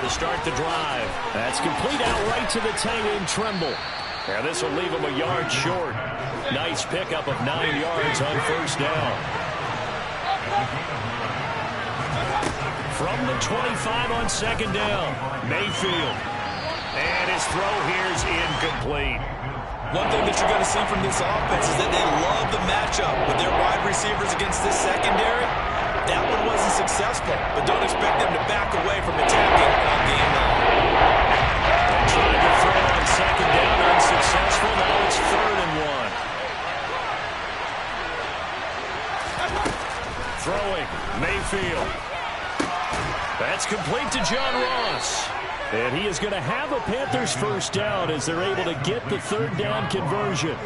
to start the drive. That's complete out right to the tight end, Tremble. And this will leave him a yard short. Nice pickup of 9 yards on first down. From the 25 on second down, Mayfield. And his throw here is incomplete. One thing that you're going to see from this offense is that they love the matchup with their wide receivers against this secondary. That one wasn't successful, but don't expect them to back away from attacking all game long. They tried to throw on second down, unsuccessful. Now it's 3rd and 1. Throwing, Mayfield. That's complete to John Ross. And he is going to have a Panthers first down as they're able to get the 3rd down conversion.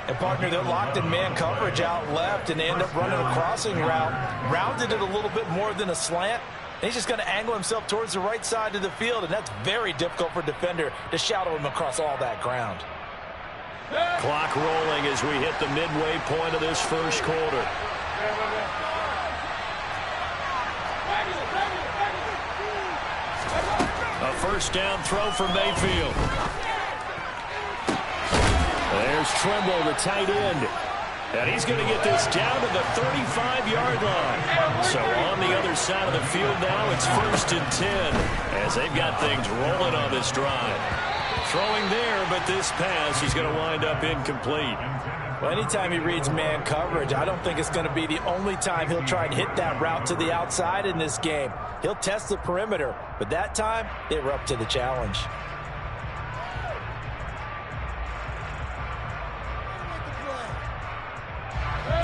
And partner, they're locked in man coverage out left, and they end up running a crossing route. Rounded it a little bit more than a slant. And he's just going to angle himself towards the right side of the field, and that's very difficult for a defender to shadow him across all that ground. Clock rolling as we hit the midway point of this first quarter. A first down throw for Mayfield. There's Tremble, the tight end. And he's going to get this down to the 35-yard line. So on the other side of the field now, it's 1st and 10 as they've got things rolling on this drive. Throwing there, but this pass is going to wind up incomplete. Well, anytime he reads man coverage, I don't think it's going to be the only time he'll try and hit that route to the outside in this game. He'll test the perimeter, but that time, they were up to the challenge.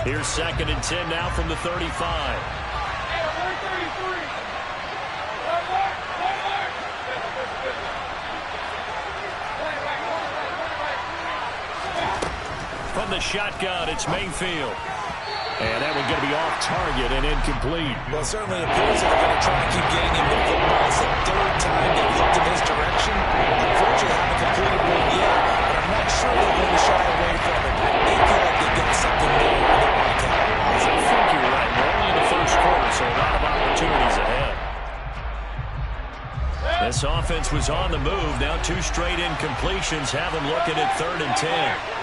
Here's 2nd and 10 now from the 35. From the shotgun, it's Mayfield. And that one's going to be off target and incomplete. Well, it certainly appears that they're going to try and keep getting him the football. It's the 3rd time they've looked in his direction. Unfortunately, haven't completed one yet, but I'm not sure they're going to shy away from it. They feel like they've got something there and they want to capitalize. I think you're right. We're only in the first quarter, so a lot of opportunities ahead. This offense was on the move. Now 2 straight incompletions have them looking at 3rd and 10.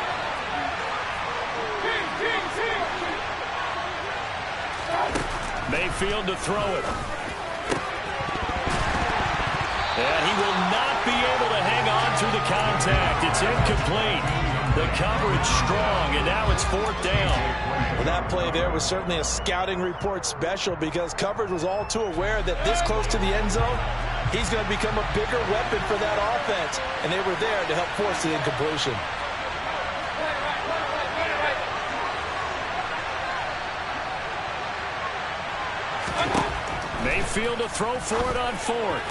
Mayfield to throw it. And he will not be able to hang on through the contact. It's incomplete. The coverage strong, and now it's 4th down. Well, that play there was certainly a scouting report special because coverage was all too aware that this close to the end zone, he's going to become a bigger weapon for that offense, and they were there to help force the incompletion. Mayfield to throw for it on 4th.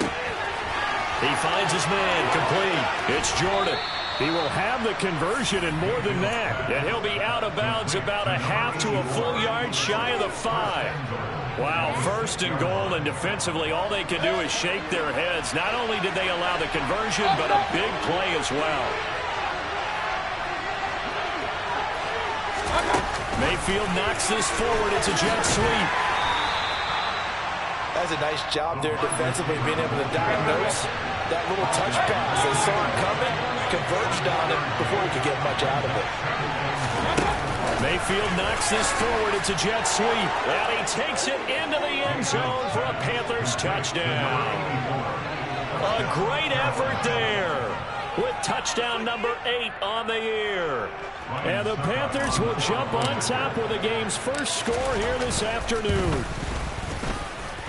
He finds his man, complete. It's Jordan. He will have the conversion and more than that. And he'll be out of bounds about a half to a full yard shy of the 5. Wow, 1st and goal, and defensively all they can do is shake their heads. Not only did they allow the conversion, but a big play as well. Mayfield knocks this forward. It's a jet sweep. That's a nice job there defensively, being able to diagnose that little touch pass. They saw it coming, converged on it before he could get much out of it. Mayfield knocks this forward. It's a jet sweep. And he takes it into the end zone for a Panthers touchdown. A great effort there with touchdown number 8 on the year. And the Panthers will jump on top with the game's first score here this afternoon.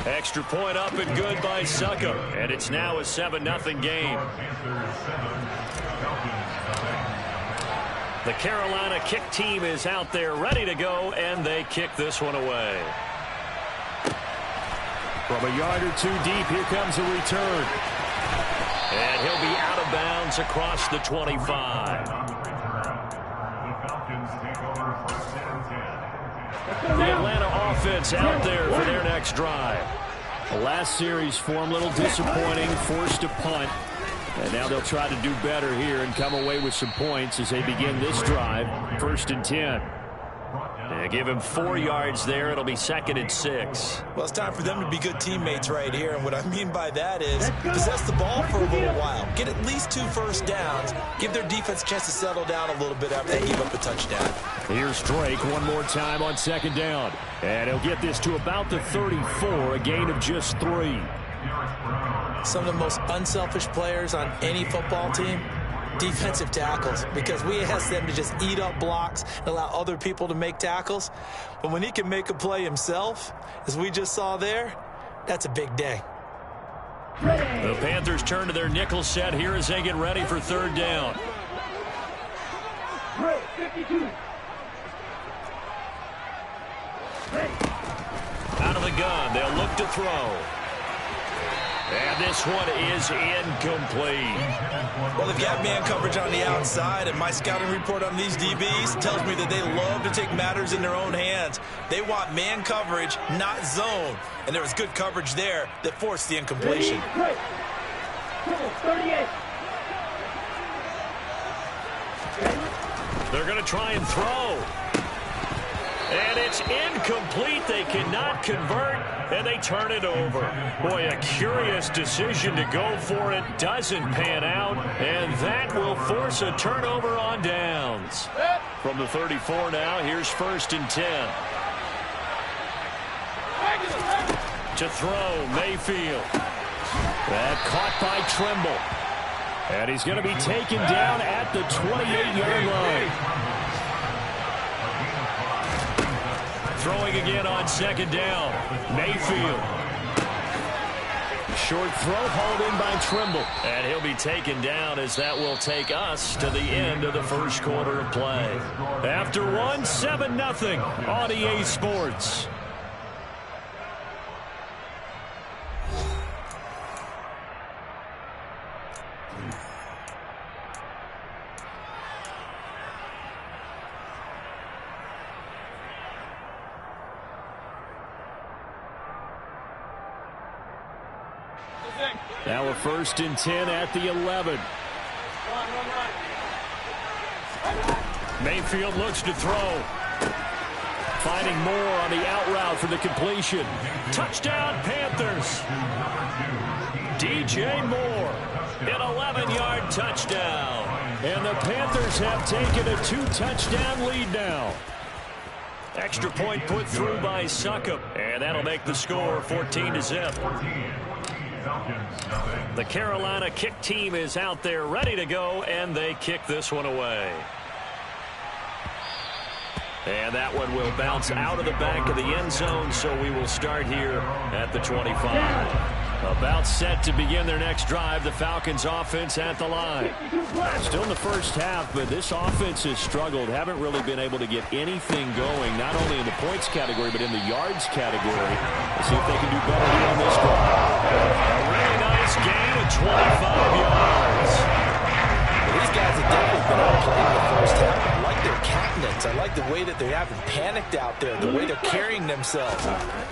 Extra point up and good by Sucker. And it's now a 7-0 game. The Carolina kick team is out there ready to go, and they kick this one away. From a yard or 2 deep, here comes a return. And he'll be out of bounds across the 25. The Atlanta offense out there for their next drive. The last series for them, a little disappointing, forced a punt. And now they'll try to do better here and come away with some points as they begin this drive, 1st and 10. They give him 4 yards there. It'll be 2nd and 6. Well, it's time for them to be good teammates right here. And what I mean by that is possess the ball for a little while. Get at least 2 first downs. Give their defense a chance to settle down a little bit after they give up a touchdown. Here's Drake one more time on 2nd down. And he'll get this to about the 34, a gain of just 3. Some of the most unselfish players on any football team, defensive tackles, because we ask them to just eat up blocks and allow other people to make tackles. But when he can make a play himself, as we just saw there, that's a big day. The Panthers turn to their nickel set here as they get ready for 3rd down. Out of the gun, they'll look to throw. And this one is incomplete. Well, they've got man coverage on the outside, and my scouting report on these DBs tells me that they love to take matters in their own hands. They want man coverage, not zone. And there was good coverage there that forced the incompletion. They're going to try and throw. And it's incomplete. They cannot convert, and they turn it over. Boy, a curious decision to go for it. Doesn't pan out, and that will force a turnover on downs. From the 34 now, here's 1st and 10. To throw, Mayfield. That caught by Trimble. And he's going to be taken down at the 28-yard line. Throwing again on 2nd down. Mayfield. Short throw hauled in by Trimble. And he'll be taken down as that will take us to the end of the 1st quarter of play. After one, 7-0 on EA Sports. Now a 1st and 10 at the 11. Mayfield looks to throw. Finding Moore on the out route for the completion. Touchdown, Panthers. DJ Moore, an 11-yard touchdown. And the Panthers have taken a 2-touchdown lead now. Extra point put through by Succop. And that'll make the score 14-0. The Carolina kick team is out there ready to go, and they kick this one away. And that one will bounce out of the back of the end zone, so we will start here at the 25. About set to begin their next drive, the Falcons offense at the line. Still in the first half, but this offense has struggled. Haven't really been able to get anything going, not only in the points category, but in the yards category. Let's see if they can do better here on this drive. A really nice gain of 25 yards. These guys have definitely been outplayed in the first half. I like their countenance. I like the way that they haven't panicked out there, the way they're carrying themselves.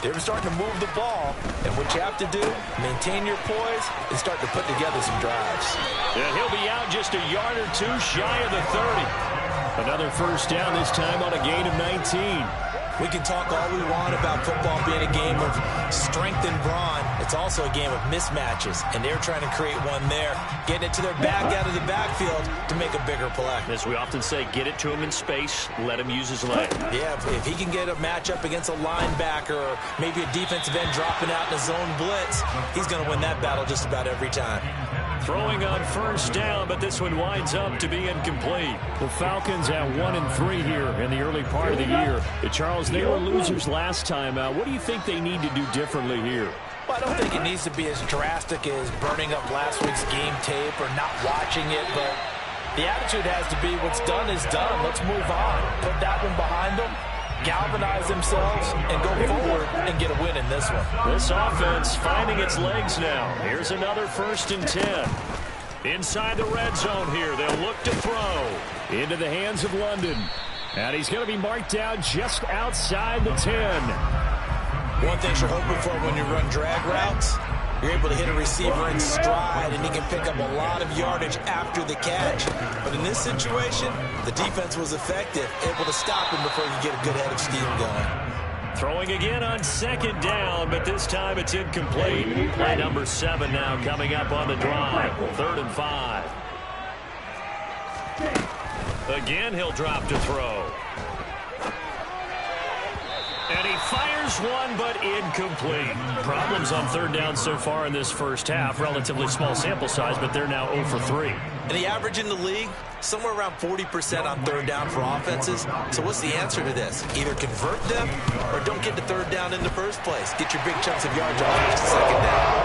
They're starting to move the ball, and what you have to do, maintain your poise and start to put together some drives. And he'll be out just a yard or two shy of the 30. Another 1st down, this time on a gain of 19. We can talk all we want about football being a game of strength and brawn. It's also a game of mismatches, and they're trying to create one there, getting it to their back out of the backfield to make a bigger play. As we often say, get it to him in space, let him use his leg. Yeah, if he can get a matchup against a linebacker or maybe a defensive end dropping out in a zone blitz, he's going to win that battle just about every time. Throwing on 1st down, but this one winds up to be incomplete. The Falcons at 1-3 here in the early part of the year. Charles, they were losers last time out. What do you think they need to do differently here? Well, I don't think it needs to be as drastic as burning up last week's game tape or not watching it, but the attitude has to be what's done is done. Let's move on. Put that one behind them, galvanize themselves, and go forward and get a win in this one. This offense finding its legs now. Here's another 1st and 10. Inside the red zone here, they'll look to throw. Into the hands of London. And he's going to be marked down just outside the 10. One thing you're hoping for when you run drag routes, You're able to hit a receiver in stride, and he can pick up a lot of yardage after the catch. But in this situation, the defense was effective, able to stop him before you get a good head of steam going. Throwing again on second down, but this time it's incomplete. Play number 7 now coming up on the drive. 3rd and 5. Again, he'll drop to throw. And he fires one, but incomplete. Problems on 3rd down so far in this first half. Relatively small sample size, but they're now 0 for 3. And the average in the league, somewhere around 40% on 3rd down for offenses. So what's the answer to this? Either convert them or don't get to 3rd down in the first place. Get your big chunks of yards off to 2nd down.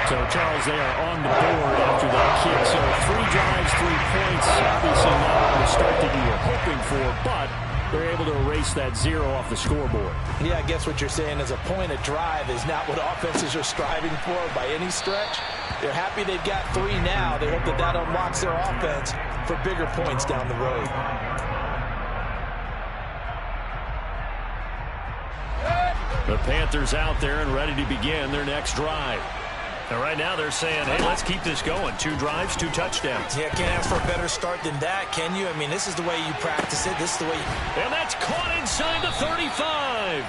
So, Charles, they are on the board after that kick. So 3 drives, 3 points. Obviously not the start that you were hoping for, but they're able to erase that 0 off the scoreboard. Yeah, I guess what you're saying is a point of drive is not what offenses are striving for by any stretch. They're happy they've got 3 now. They hope that that unlocks their offense for bigger points down the road. The Panthers out there and ready to begin their next drive. And right now they're saying, hey, let's keep this going. 2 drives, 2 touchdowns. Yeah, can't ask for a better start than that, can you? I mean, this is the way you practice it. This is the way you... And that's caught inside the 35.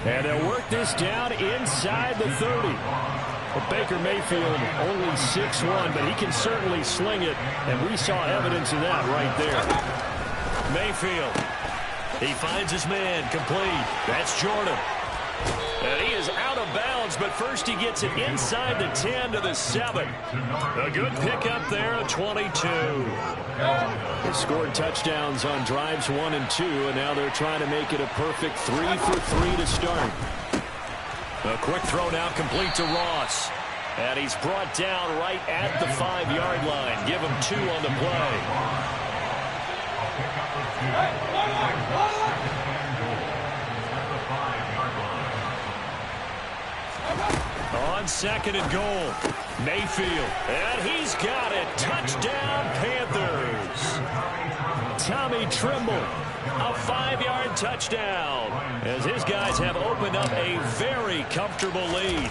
And they'll work this down inside the 30. Well, Baker Mayfield only 6'1", but he can certainly sling it. And we saw evidence of that right there. Mayfield. He finds his man complete. That's Jordan. And he is out of bounds, but first he gets it inside the 10 to the 7. A good pickup there, a 22. They scored touchdowns on drives 1 and 2, and now they're trying to make it a perfect 3 for 3 to start. A quick throw now complete to Ross. And he's brought down right at the 5-yard line. Give him 2 on the play. On 2nd and goal, Mayfield, and he's got it. Touchdown, Panthers. Tommy Trimble, a 5-yard touchdown, as his guys have opened up a very comfortable lead.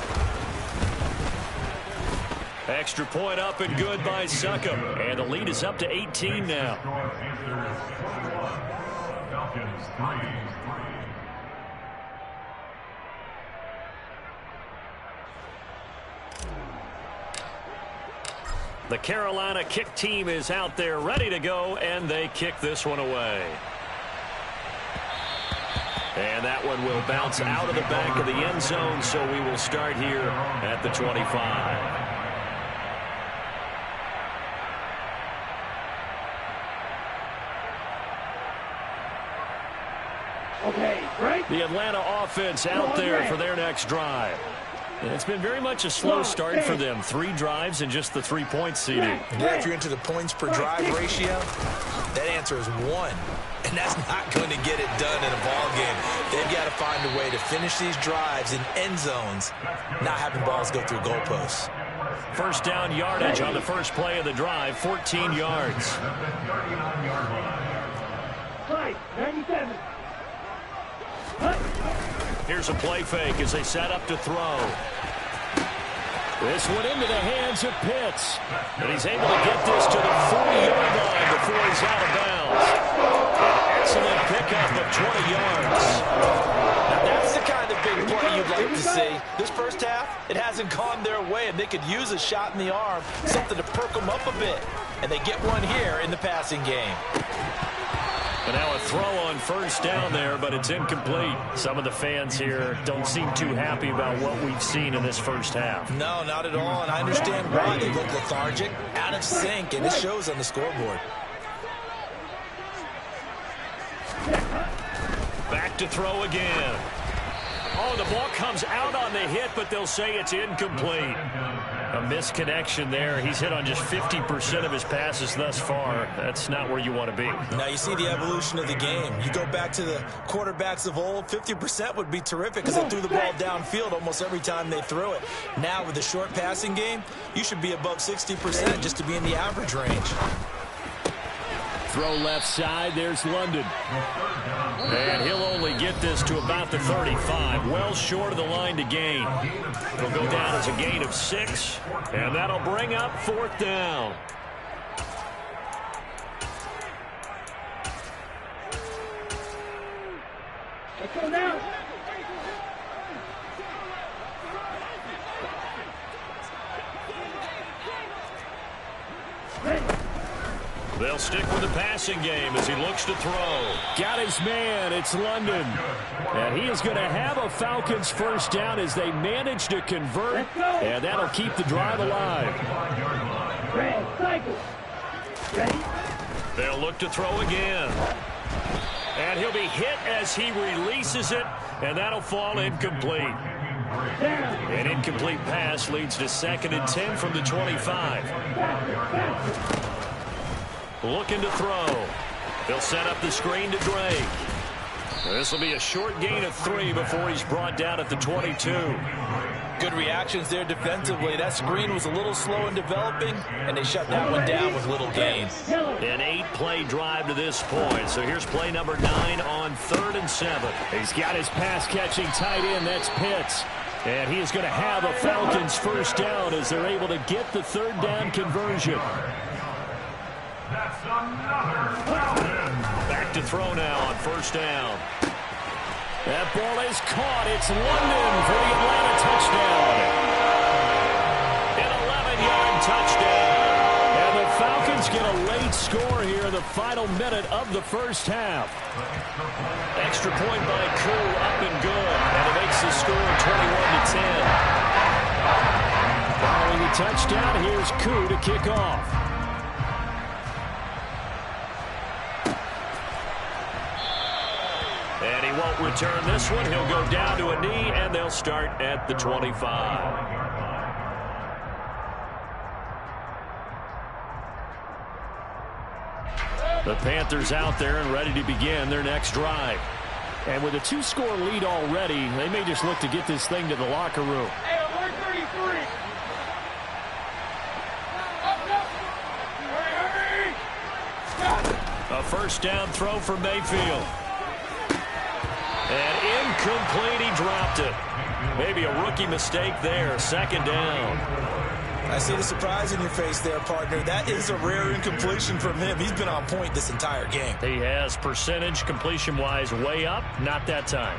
Extra point up and good by Succop, and the lead is up to 18 now. The Carolina kick team is out there ready to go, and they kick this one away. And that one will bounce out of the back of the end zone, so we will start here at the 25. Okay, great. The Atlanta offense out there for their next drive. And it's been very much a slow start for them. 3 drives and just the 3 points, CD. Yeah, if you're into the points per drive ratio, that answer is 1. And that's not going to get it done in a ball game. They've got to find a way to finish these drives in end zones, not having balls go through goalposts. First down yardage on the first play of the drive, 14 yards. Right, 97. Here's a play fake as they set up to throw. This one into the hands of Pitts. And he's able to get this to the 40-yard line before he's out of bounds. An excellent pickup of 20 yards. Now that's the kind of big play you'd like to see. This first half, it hasn't gone their way, and they could use a shot in the arm, something to perk them up a bit. And they get one here in the passing game. And now a throw on first down there, but it's incomplete. Some of the fans here don't seem too happy about what we've seen in this first half. No, not at all, and I understand why. They look lethargic, out of sync, and it shows on the scoreboard. Back to throw again. Oh, the ball comes out on the hit, but they'll say it's incomplete. A misconnection there. He's hit on just 50% of his passes thus far. That's not where you want to be. Now you see the evolution of the game. You go back to the quarterbacks of old, 50% would be terrific because they threw the ball downfield almost every time they threw it. Now with the short passing game, you should be above 60% just to be in the average range. throw left side. There's London. And he'll only get this to about the 35. Well short of the line to gain. It'll go down as a gain of 6. And that'll bring up 4th down. Let's go now. They'll stick with the passing game as he looks to throw. Got his man. It's London. And he is going to have a Falcons first down as they manage to convert. And that'll keep the drive alive. Red, cycle. Ready? They'll look to throw again. And he'll be hit as he releases it. And that'll fall incomplete. An incomplete pass leads to 2nd and 10 from the 25. Looking to throw. They'll set up the screen to Drake. This will be a short gain of 3 before he's brought down at the 22. Good reactions there defensively. That screen was a little slow in developing, and they shut that one down with little gain. An 8-play drive to this point. So here's play number 9 on 3rd and 7. He's got his pass-catching tight end. That's Pitts. And he is going to have a Falcons first down as they're able to get the 3rd down conversion. That's another Falcon. Back to throw now on 1st down. That ball is caught. It's London for the Atlanta touchdown. An 11-yard touchdown. And the Falcons get a late score here in the final minute of the first half. Extra point by Koo, up and good. And it makes the score 21-10. Following the touchdown, here's Koo to kick off. And he won't return this one. He'll go down to a knee, and they'll start at the 25. The Panthers out there and ready to begin their next drive. And with a 2-score lead already, they may just look to get this thing to the locker room. Hey, 133. A first down throw for Mayfield. And incomplete, he dropped it. Maybe a rookie mistake there, 2nd down. I see the surprise in your face there, partner. That is a rare incompletion from him. He's been on point this entire game. He has percentage completion-wise way up, not that time.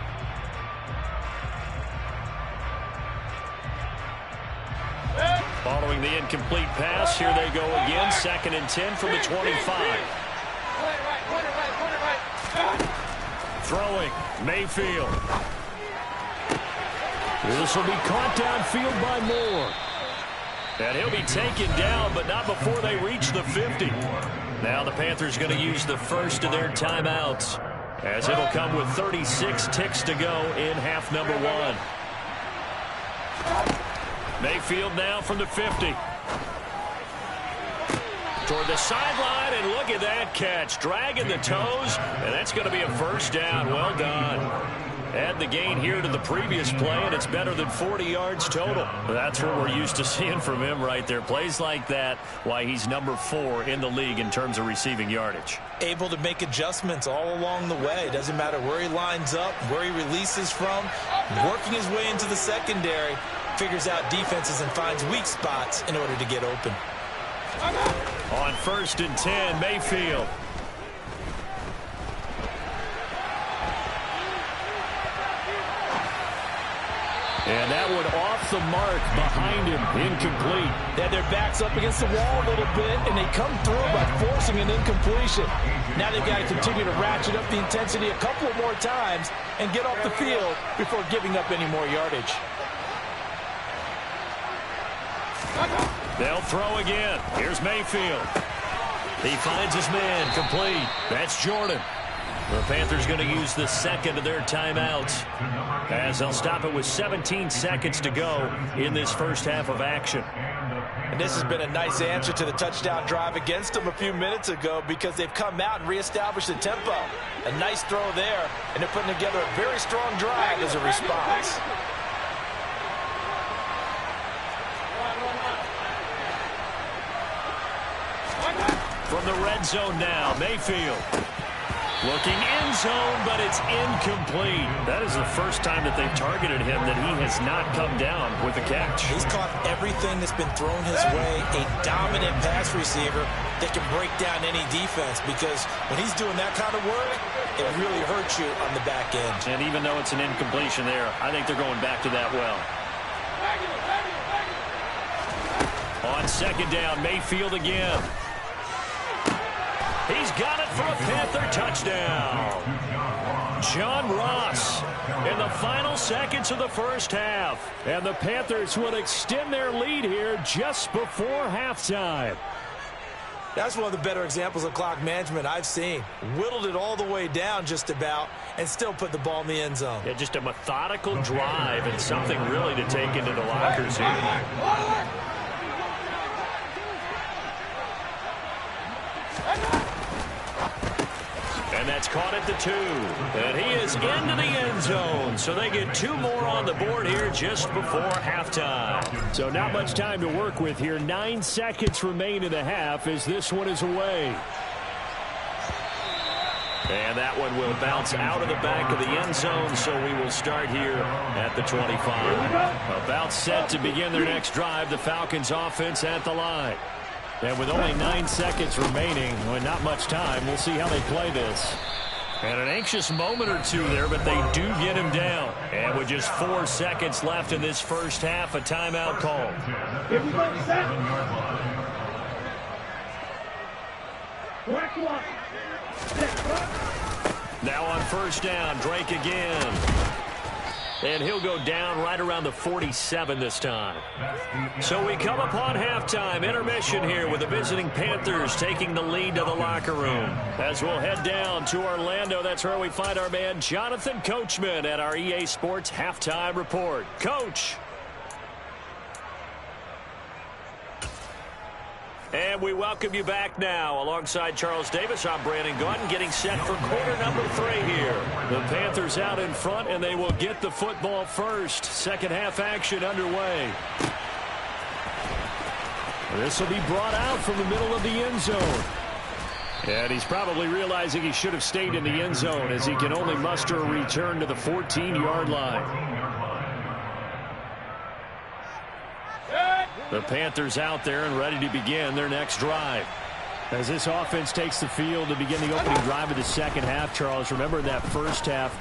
Following the incomplete pass, here they go again, 2nd and 10 from the 25. Throwing, Mayfield. This will be caught downfield by Moore. And he'll be taken down, but not before they reach the 50. Now the Panthers going to use the first of their timeouts, as it'll come with 36 ticks to go in half number 1. Mayfield now from the 50. Toward the sideline, and look at that catch. Dragging the toes, and that's going to be a first down. Well done. Add the gain here to the previous play, and it's better than 40 yards total. That's what we're used to seeing from him right there. Plays like that, why he's number 4 in the league in terms of receiving yardage. Able to make adjustments all along the way. Doesn't matter where he lines up, where he releases from. Working his way into the secondary, figures out defenses and finds weak spots in order to get open. On 1st and 10, Mayfield. And that one off the mark behind him, incomplete. They had their backs up against the wall a little bit, and they come through by forcing an incompletion. Now they've got to continue to ratchet up the intensity a couple of more times and get off the field before giving up any more yardage. They'll throw again. Here's Mayfield. He finds his man, complete. That's Jordan. The Panthers going to use the second of their timeouts, as they'll stop it with 17 seconds to go in this first half of action. And this has been a nice answer to the touchdown drive against them a few minutes ago, because they've come out and reestablished the tempo. A nice throw there, and they're putting together a very strong drive as a response. From the red zone now, Mayfield. Looking end zone, but it's incomplete. That is the first time that they've targeted him that he has not come down with a catch. He's caught everything that's been thrown his way. A dominant pass receiver that can break down any defense, because when he's doing that kind of work, it really hurts you on the back end. And even though it's an incompletion there, I think they're going back to that well. On second down, Mayfield again. He's got it for a Panther touchdown. John Ross in the final seconds of the first half. And the Panthers will extend their lead here just before halftime. That's one of the better examples of clock management I've seen. Whittled it all the way down just about and still put the ball in the end zone. Yeah, just a methodical drive and something really to take into the lockers here. And that's caught at the 2. And he is into the end zone. So they get 2 more on the board here just before halftime. So not much time to work with here. 9 seconds remain in the half as this one is away. And that one will bounce out of the back of the end zone, so we will start here at the 25. About set to begin their next drive, the Falcons offense at the line. And with only 9 seconds remaining, well, not much time, we'll see how they play this. And an anxious moment or two there, but they do get him down. And with just 4 seconds left in this first half, a timeout called. Here we go, set. Black one. Now on first down, Drake again. And he'll go down right around the 47 this time. So we come upon halftime. Intermission here with the visiting Panthers taking the lead to the locker room. As we'll head down to Orlando, that's where we find our man Jonathan Coachman at our EA Sports Halftime Report. Coach. And we welcome you back now. Alongside Charles Davis, I'm Brandon Gaudin, getting set for quarter number 3 here. The Panthers out in front, and they will get the football first. Second half action underway. This will be brought out from the middle of the end zone. And he's probably realizing he should have stayed in the end zone as he can only muster a return to the 14-yard line. The Panthers out there and ready to begin their next drive. As this offense takes the field to begin the opening drive of the second half, Charles, remember that first half,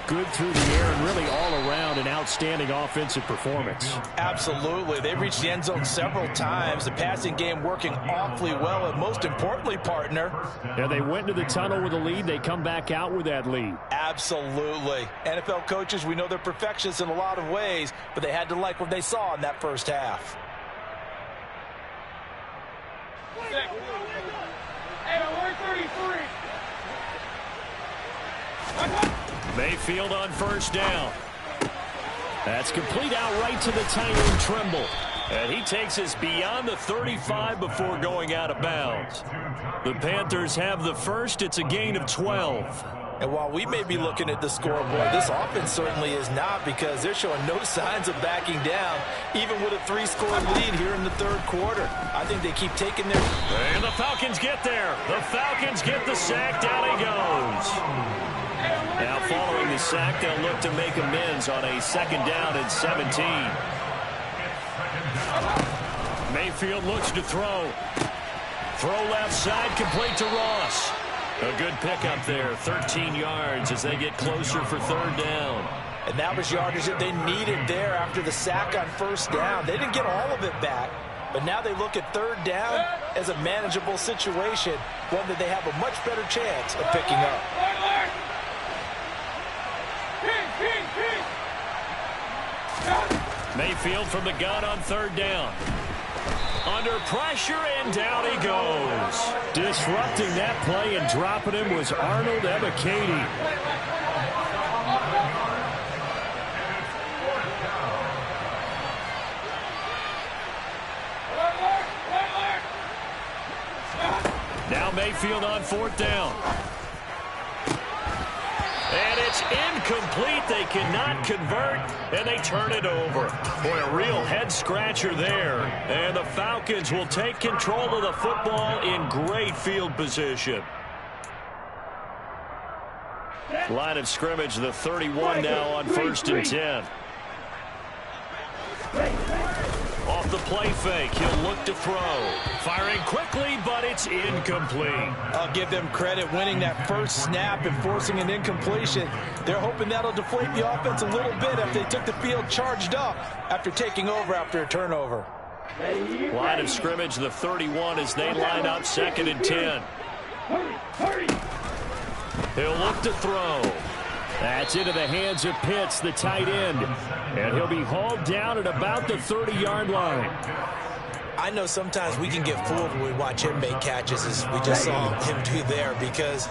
good through the air and really all around an outstanding offensive performance. Absolutely. They reached the end zone several times. The passing game working awfully well, and most importantly, partner. Yeah, they went into the tunnel with a lead. They come back out with that lead. Absolutely. NFL coaches, we know they're perfectionists in a lot of ways, but they had to like what they saw in that first half. Mayfield on first down. That's complete out right to the tight end Trimble. And he takes us beyond the 35 before going out of bounds. The Panthers have the first. It's a gain of 12. And while we may be looking at the scoreboard, this offense certainly is not, because they're showing no signs of backing down, even with a 3-score lead here in the third quarter. I think they keep taking their... And the Falcons get there. The Falcons get the sack. Down he goes. Now following the sack, they'll look to make amends on a second down and 17. Mayfield looks to throw. Throw left side, complete to Ross. A good pickup there, 13 yards as they get closer for third down. And that was yardage that they needed there after the sack on first down. They didn't get all of it back, but now they look at third down as a manageable situation, one that they have a much better chance of picking up. Mayfield from the gun on third down. Under pressure, and down he goes. Disrupting that play and dropping him was Arnold Ebiketie. Now Mayfield on fourth down. And it's It's incomplete. They cannot convert, and they turn it over. Boy, a real head-scratcher there. And the Falcons will take control of the football in great field position. Line of scrimmage, the 31 now on 1st and 10. Off the play fake, he'll look to throw. Firing quickly, but it's incomplete. I'll give them credit winning that first snap and forcing an incompletion. They're hoping that'll deflate the offense a little bit if they took the field charged up after taking over after a turnover. Line of scrimmage, the 31 as they line up 2nd and 10. He'll look to throw. That's into the hands of Pitts, the tight end. And he'll be hauled down at about the 30-yard line. I know sometimes we can get fooled when we watch him make catches, as we just saw him do there, because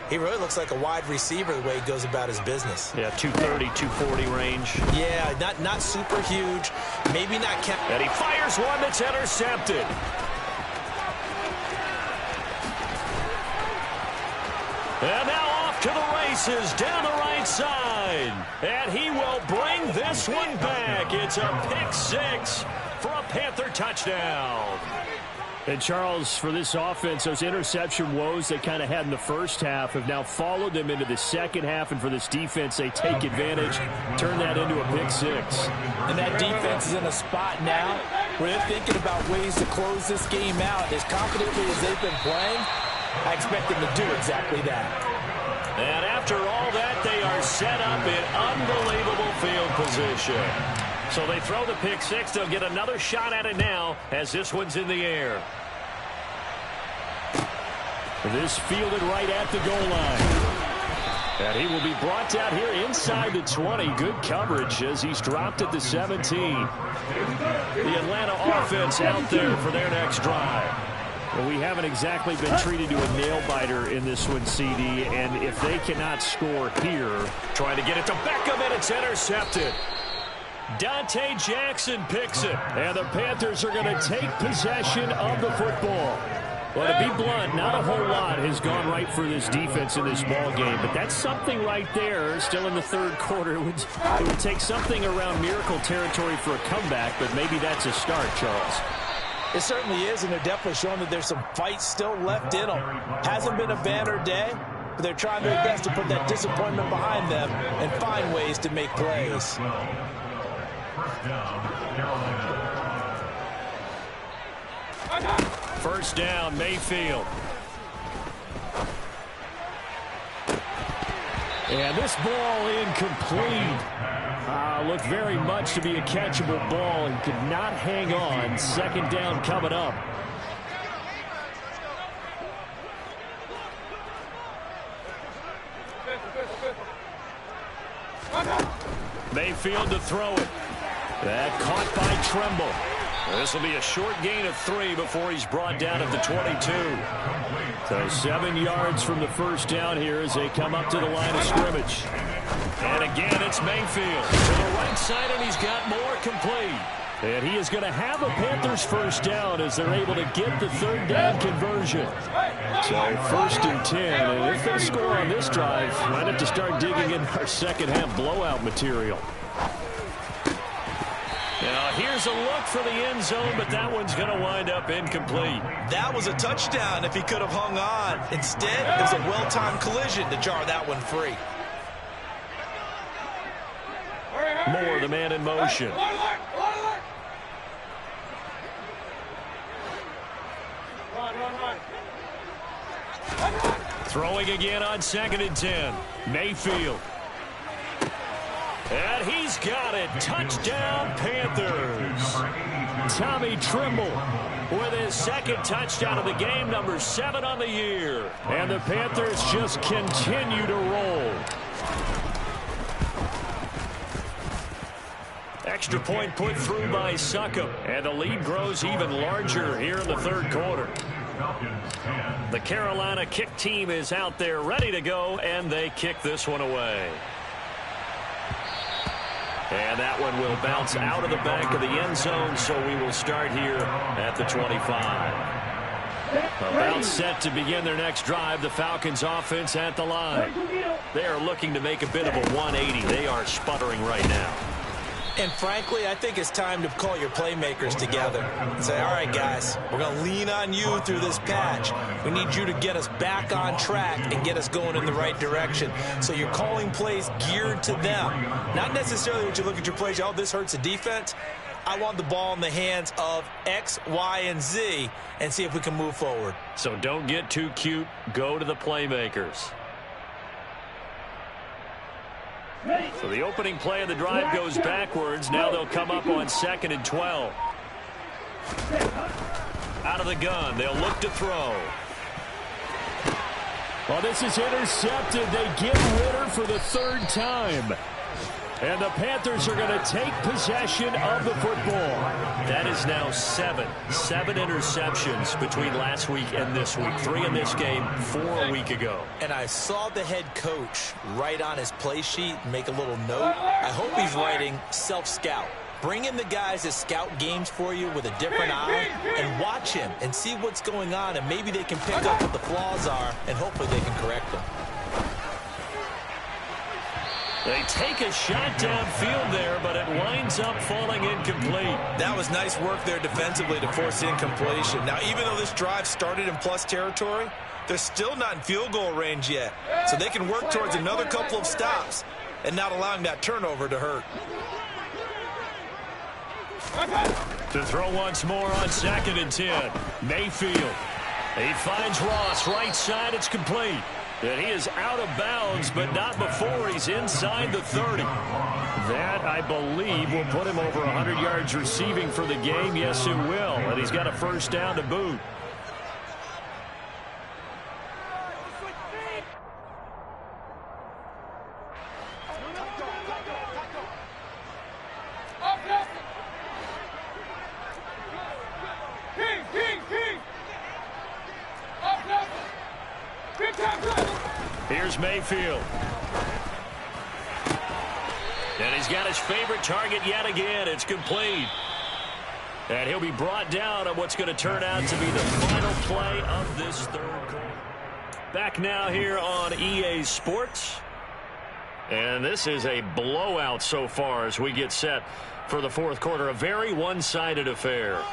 he really looks like a wide receiver the way he goes about his business. Yeah, 230, 240 range. Yeah, not super huge, maybe not kept. And he fires one that's intercepted. And now off to the races down the right side. And he will bring this one back. It's a pick-6 for a Panther touchdown. And, Charles, for this offense, those interception woes they kind of had in the first half have now followed them into the second half. And for this defense, they take advantage, turn that into a pick-6. And that defense is in a spot now where they're thinking about ways to close this game out. As confidently as they've been playing, I expect them to do exactly that. And after all that, they are set up in unbelievable field position. So they throw the pick-6. They'll get another shot at it now as this one's in the air. This fielded right at the goal line. And he will be brought down here inside the 20. Good coverage as he's dropped at the 17. The Atlanta offense out there for their next drive. Well, we haven't exactly been treated to a nail-biter in this one, CD, and if they cannot score here, trying to get it to Beckham, and it's intercepted. Dante Jackson picks it, and the Panthers are going to take possession of the football. Well, to be blunt, not a whole lot has gone right for this defense in this ball game, but that's something right there. Still in the third quarter, it would take something around miracle territory for a comeback, but maybe that's a start, Charles. It certainly is, and they're definitely showing that there's some fight still left in them. Hasn't been a banner day, but they're trying their best to put that disappointment behind them and find ways to make plays. First down, Mayfield. And this ball incomplete. Looked very much to be a catchable ball and could not hang on. 2nd down coming up. Mayfield to throw it. That caught by Tremble. This will be a short gain of 3 before he's brought down at the 22. So 7 yards from the first down here as they come up to the line of scrimmage. And again, it's Mayfield to the right side, and he's got more complete. And he is going to have a Panthers first down as they're able to get the 3rd down conversion. So 1st and 10, and if they score on this drive, might have to start digging in our second half blowout material. Now, here's a look for the end zone, but that one's going to wind up incomplete. That was a touchdown if he could have hung on. Instead, it was a well-timed collision to jar that one free. Moore, the man in motion. Throwing again on 2nd and 10. Mayfield. And he's got it. Touchdown, Panthers. Tommy Tremble with his 2nd touchdown of the game, number 7 on the year. And the Panthers just continue to roll. Extra point put through by Succop. And the lead grows even larger here in the 3rd quarter. The Carolina kick team is out there ready to go, and they kick this one away. And that one will bounce out of the back of the end zone, so we will start here at the 25. About set to begin their next drive. The Falcons offense at the line. They are looking to make a bit of a 180. They are sputtering right now. And frankly, I think it's time to call your playmakers together and say, all right, guys, we're going to lean on you through this patch. We need you to get us back on track and get us going in the right direction. So you're calling plays geared to them. Not necessarily what you look at your plays, oh, this hurts the defense. I want the ball in the hands of X, Y, and Z and see if we can move forward. So don't get too cute. Go to the playmakers. So the opening play of the drive goes backwards. Now they'll come up on 2nd and 12. Out of the gun. They'll look to throw. Well, this is intercepted. They get Ritter for the 3rd time. And the Panthers are going to take possession of the football. That is now 7 interceptions between last week and this week. 3 in this game, 4 a week ago. And I saw the head coach write on his play sheet, make a little note. I hope he's writing self-scout. Bring in the guys that scout games for you with a different eye and watch him and see what's going on, and maybe they can pick up what the flaws are, and hopefully they can correct them. They take a shot downfield there, but it winds up falling incomplete. That was nice work there defensively to force incompletion. Now, even though this drive started in plus territory, they're still not in field goal range yet. So they can work towards another couple of stops and not allowing that turnover to hurt. To throw once more on 2nd and 10. Mayfield. He finds Ross right side. It's complete. And he is out of bounds, but not before he's inside the 30. That, I believe, will put him over 100 yards receiving for the game. Yes, it will. And he's got a 1st down to boot. Here's Mayfield. And he's got his favorite target yet again. It's complete. And he'll be brought down on what's going to turn out to be the final play of this 3rd quarter. Back now here on EA Sports. And this is a blowout so far as we get set for the 4th quarter. A very one-sided affair.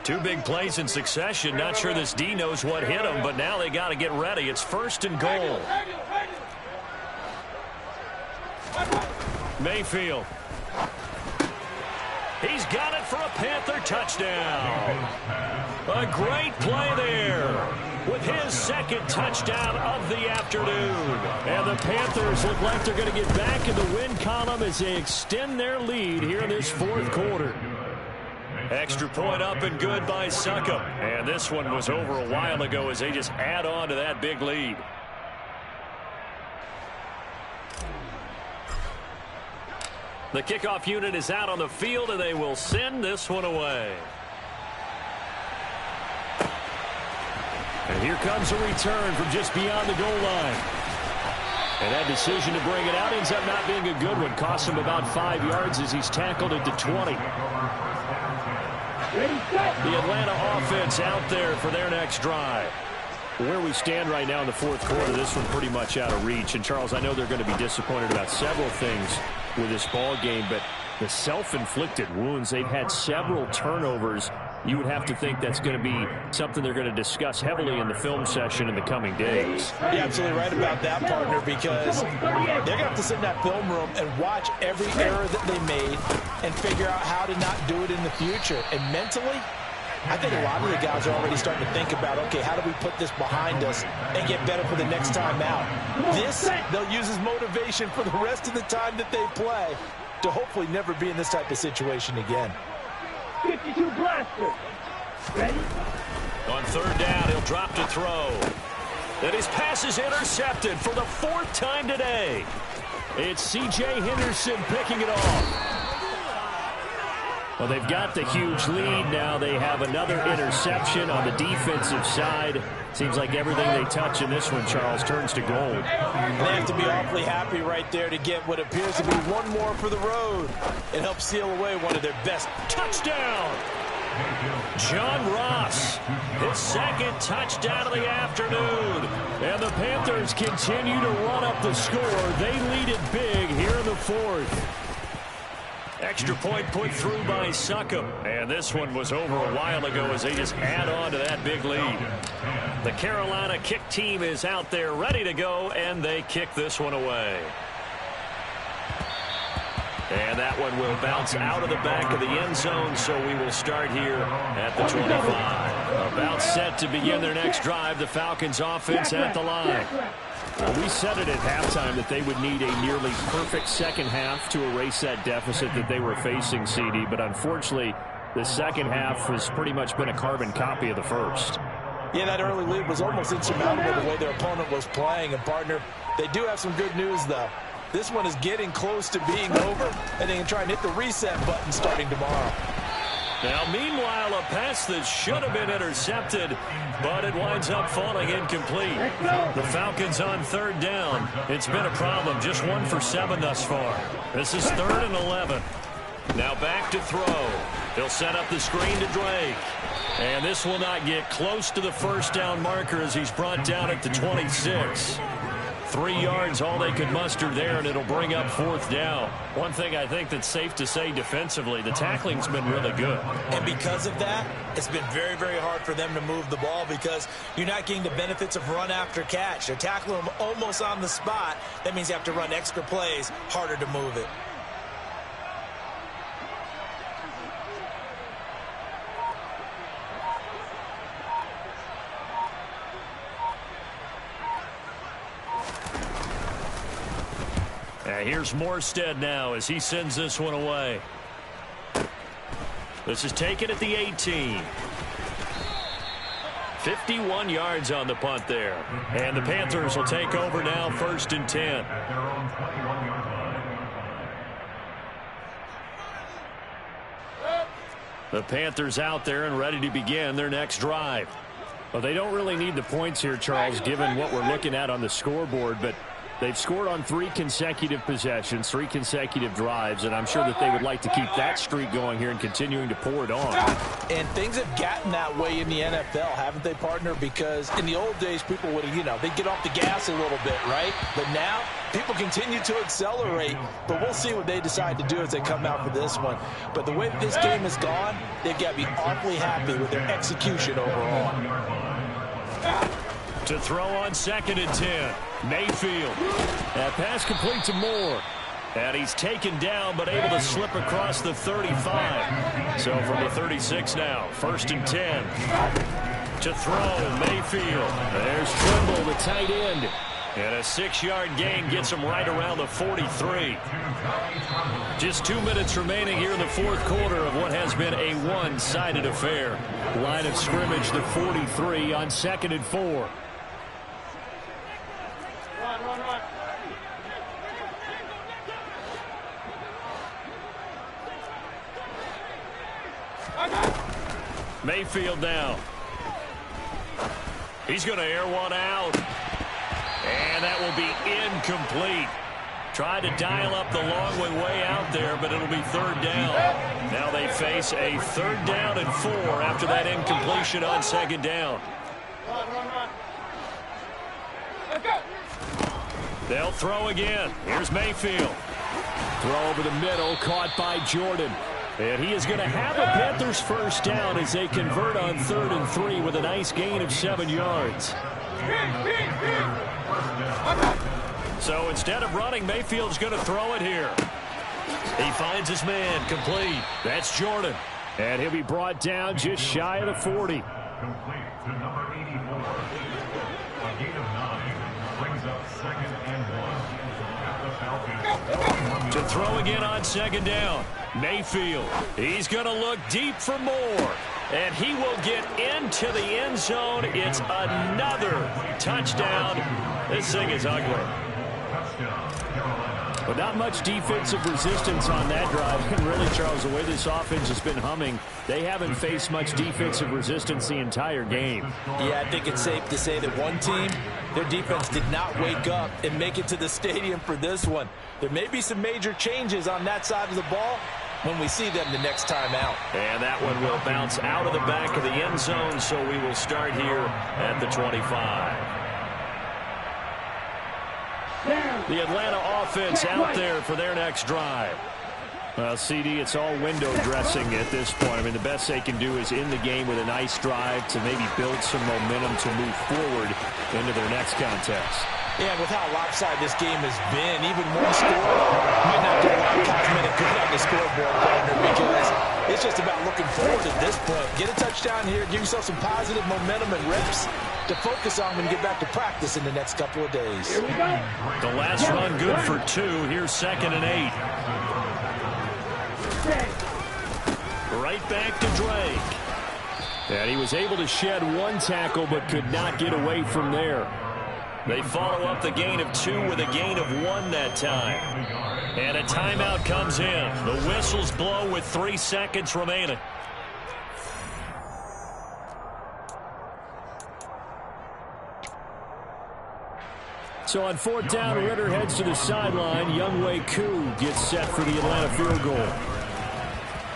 Two big plays in succession. Not sure this D knows what hit him, but now they got to get ready. It's 1st and goal. Mayfield. He's got it for a Panther touchdown. A great play there with his 2nd touchdown of the afternoon. And the Panthers look like they're going to get back in the win column as they extend their lead here in this 4th quarter. Extra point up and good by Succop. And this one was over a while ago as they just add on to that big lead. The kickoff unit is out on the field, and they will send this one away. And here comes a return from just beyond the goal line. And that decision to bring it out ends up not being a good one. Costs him about 5 yards as he's tackled at the 20. The Atlanta offense out there for their next drive. Where we stand right now in the 4th quarter, this one pretty much out of reach. And, Charles, I know they're going to be disappointed about several things with this ball game, but the self-inflicted wounds, they've had several turnovers. You would have to think that's going to be something they're going to discuss heavily in the film session in the coming days. You're absolutely right about that, partner, because they're going to have to sit in that film room and watch every error that they made and figure out how to not do it in the future. And mentally, I think a lot of the guys are already starting to think about, okay, how do we put this behind us and get better for the next time out? This, they'll use as motivation for the rest of the time that they play to hopefully never be in this type of situation again. 52 blaster. Ready? On 3rd down, he'll drop to throw. And his pass is intercepted for the 4th time today. It's C.J. Henderson picking it off. Well, they've got the huge lead now. They have another interception on the defensive side. Seems like everything they touch in this one, Charles, turns to gold. They have to be awfully happy right there to get what appears to be one more for the road. It helps seal away one of their best. Touchdown! John Ross, his second touchdown of the afternoon. And the Panthers continue to run up the score. They lead it big here in the fourth. Extra point put through by Succop. And this one was over a while ago as they just add on to that big lead. The Carolina kick team is out there ready to go, and they kick this one away. And that one will bounce out of the back of the end zone, so we will start here at the 25. About set to begin their next drive, the Falcons offense at the line. Well, we said it at halftime that they would need a nearly perfect second half to erase that deficit that they were facing, CD, but unfortunately, the second half has pretty much been a carbon copy of the first. Yeah, that early lead was almost insurmountable the way their opponent was playing. And, partner, they do have some good news, though. This one is getting close to being over, and they can try and hit the reset button starting tomorrow. Now, meanwhile, a pass that should have been intercepted, but it winds up falling incomplete. The Falcons on third down. It's been a problem. Just 1 for 7 thus far. This is 3rd and 11. Now back to throw. He'll set up the screen to Drake. And this will not get close to the first down marker as he's brought down at the 26. 3 yards, all they could muster there, and it'll bring up 4th down. One thing I think that's safe to say defensively, the tackling's been really good. And because of that, it's been very, very hard for them to move the ball because you're not getting the benefits of run after catch. They're tackling them almost on the spot. That means you have to run extra plays, harder to move it. Here's Morstead now as he sends this one away. This is taken at the 18. 51 yards on the punt there. And the Panthers will take over now, 1st and 10. The Panthers out there and ready to begin their next drive. Well, they don't really need the points here, Charles, given what we're looking at on the scoreboard, but they've scored on 3 consecutive possessions, 3 consecutive drives, and I'm sure that they would like to keep that streak going here and continuing to pour it on. And things have gotten that way in the NFL, haven't they, partner? Because in the old days, people would, they'd get off the gas a little bit, right? But now, people continue to accelerate, but we'll see what they decide to do as they come out for this one. But the way this game has gone, they've got to be awfully happy with their execution overall. To throw on 2nd and 10. Mayfield. That pass complete to Moore. And he's taken down but able to slip across the 35. So from the 36 now, 1st and 10. To throw, Mayfield. There's Trimble, the tight end. And a 6-yard gain gets him right around the 43. Just 2 minutes remaining here in the 4th quarter of what has been a one-sided affair. Line of scrimmage, the 43 on 2nd and 4. Mayfield now. He's going to air one out. And that will be incomplete. Tried to dial up the long way out there, but it'll be 3rd down. Now they face a 3rd down and 4 after that incompletion on 2nd down. They'll throw again. Here's Mayfield. Throw over the middle, caught by Jordan. And he is going to have a Panthers 1st down as they convert on 3rd and 3 with a nice gain of 7 yards. So instead of running, Mayfield's going to throw it here. He finds his man complete. That's Jordan. And he'll be brought down just shy of the 40. Complete to number 84. A gain of 9 brings up 2nd and 1 at the Falcons. To throw again on 2nd down. Mayfield. He's going to look deep for more. And he will get into the end zone. It's another touchdown. This thing is ugly. But not much defensive resistance on that drive. And really, Charles, the way this offense has been humming, they haven't faced much defensive resistance the entire game. Yeah, I think it's safe to say that one team, their defense did not wake up and make it to the stadium for this one. There may be some major changes on that side of the ball, when we see them the next time out. And that one will bounce out of the back of the end zone, so we will start here at the 25. The Atlanta offense out there for their next drive. Well, CD, it's all window dressing at this point. I mean, the best they can do is in the game with a nice drive to maybe build some momentum to move forward into their next contest. Yeah, with how lopsided this game has been, even one score might not do a lot of cosmetic good on the scoreboard, partner, because it's just about looking forward at this point. Get a touchdown here, give yourself some positive momentum and reps to focus on when you get back to practice in the next couple of days. Here we go. The last run good for 2. Here's 2nd and 8. Right back to Drake. And he was able to shed one tackle but could not get away from there. They follow up the gain of 2 with a gain of 1 that time. And a timeout comes in. The whistles blow with 3 seconds remaining. So on 4th down, Ritter heads to the sideline. Younghoe Koo gets set for the Atlanta field goal.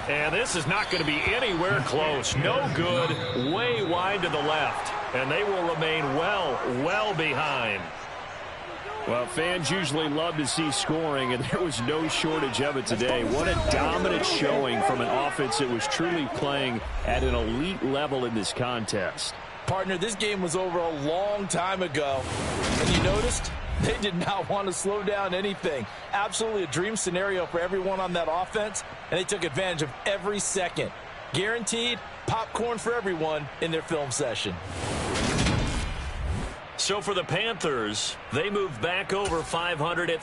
And this is not going to be anywhere close. No good. Way wide to the left. And they will remain well behind. Well, fans usually love to see scoring, and there was no shortage of it today. What a dominant showing from an offense that was truly playing at an elite level in this contest. Partner, this game was over a long time ago. And you noticed? They did not want to slow down anything. Absolutely a dream scenario for everyone on that offense, and they took advantage of every second. Guaranteed popcorn for everyone in their film session. So for the Panthers, they move back over 500 at